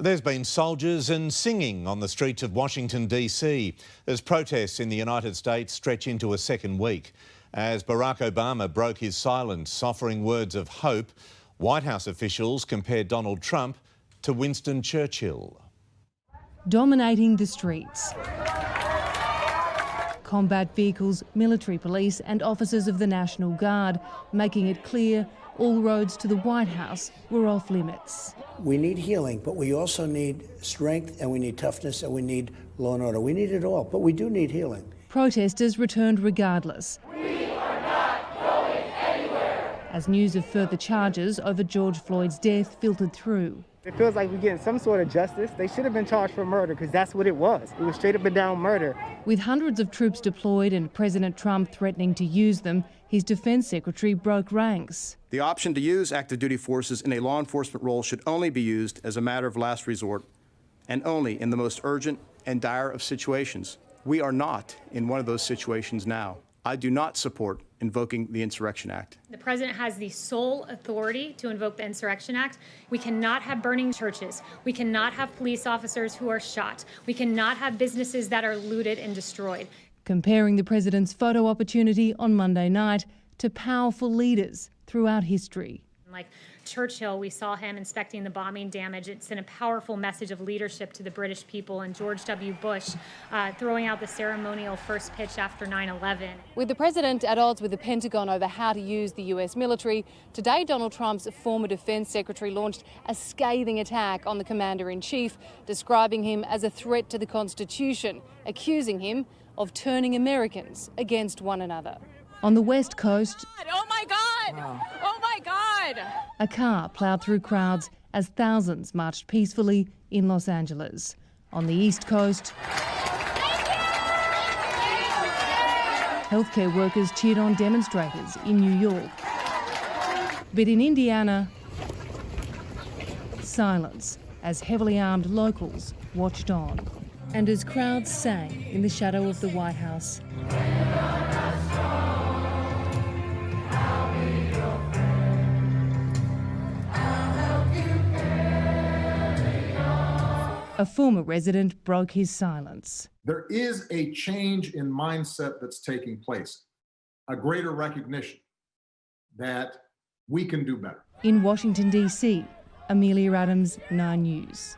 There's been soldiers and singing on the streets of Washington, D.C. as protests in the United States stretch into a second week. As Barack Obama broke his silence, offering words of hope, White House officials compared Donald Trump to Winston Churchill. Dominating the streets. Combat vehicles, military police and officers of the National Guard, making it clear all roads to the White House were off limits. We need healing, but we also need strength and we need toughness and we need law and order. We need it all, but we do need healing. Protesters returned regardless. We are not going anywhere. As news of further charges over George Floyd's death filtered through. It feels like we're getting some sort of justice. They should have been charged for murder because that's what it was. It was straight up and down murder. With hundreds of troops deployed and President Trump threatening to use them, his defence secretary broke ranks. The option to use active duty forces in a law enforcement role should only be used as a matter of last resort and only in the most urgent and dire of situations. We are not in one of those situations now. I do not support invoking the Insurrection Act. The president has the sole authority to invoke the Insurrection Act. We cannot have burning churches. We cannot have police officers who are shot. We cannot have businesses that are looted and destroyed. Comparing the president's photo opportunity on Monday night to powerful leaders throughout history. Like Churchill, we saw him inspecting the bombing damage. It sent a powerful message of leadership to the British people, and George W. Bush throwing out the ceremonial first pitch after 9/11. With the president at odds with the Pentagon over how to use the US military, today Donald Trump's former defense secretary launched a scathing attack on the commander-in-chief, describing him as a threat to the Constitution, accusing him of turning Americans against one another. On the West Coast, Oh my God! Wow. Oh my God! a car ploughed through crowds as thousands marched peacefully in Los Angeles. On the East Coast, healthcare workers cheered on demonstrators in New York. But in Indiana, silence as heavily armed locals watched on. And as crowds sang in the shadow of the White House, a former resident broke his silence. There is a change in mindset that's taking place, a greater recognition that we can do better. In Washington, D.C., Amelia Adams, 9 News.